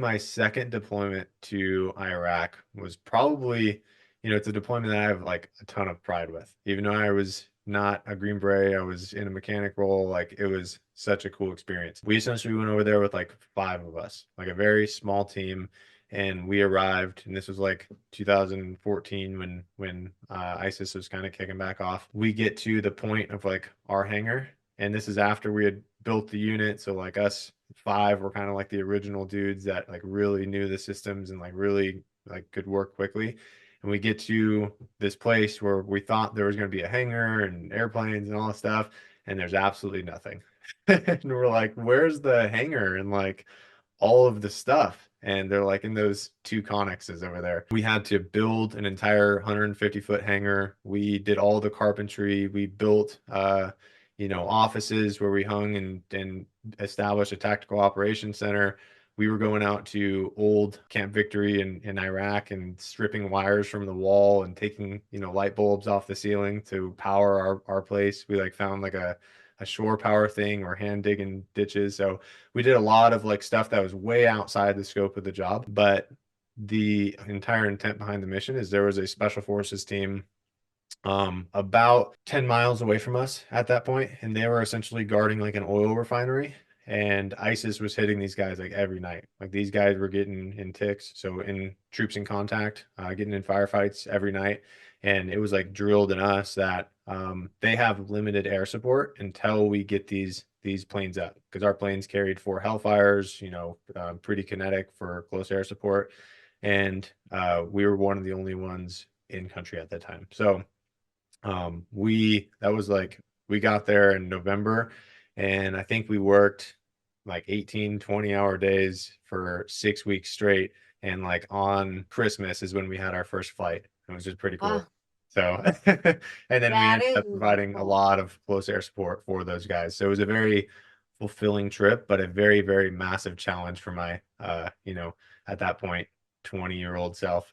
My second deployment to Iraq was probably, it's a deployment that I have like a ton of pride with. Even though I was not a Green Beret, I was in a mechanic role. Like it was such a cool experience. We essentially went over there with like five of us, like a very small team. And we arrived, and this was like 2014 when ISIS was kind of kicking back off. We get to the point of like our hangar, and this is after we had built the unit. So like us five were kind of like the original dudes that like really knew the systems and like really like could work quickly. And we get to this place where we thought there was going to be a hangar and airplanes and all this stuff, and there's absolutely nothing. And we're like, where's the hangar and like all of the stuff? And they're like in those two connexes over there. We had to build an entire 150-foot hangar. We did all the carpentry. We built offices where we hung and established a tactical operations center. We were going out to old Camp Victory in Iraq and stripping wires from the wall and taking, light bulbs off the ceiling to power our place. We like found like a shore power thing or hand digging ditches. So we did a lot of like stuff that was way outside the scope of the job. But the entire intent behind the mission is there was a special forces team about 10 miles away from us at that point, and they were essentially guarding like an oil refinery. And ISIS was hitting these guys like every night. Like these guys were getting in ticks, so in troops in contact, getting in firefights every night. And it was like drilled in us that they have limited air support until we get these planes up, because our planes carried four Hellfires, pretty kinetic for close air support. And we were one of the only ones in country at that time. So we got there in November, and I think we worked like 18, 20-hour days for 6 weeks straight. And like on Christmas is when we had our first flight. It was just pretty Wow, cool. So, and then we that ended is up providing a cool. lot of close air support for those guys. So it was a very fulfilling trip, but a very, very massive challenge for my, at that point, 20-year-old self.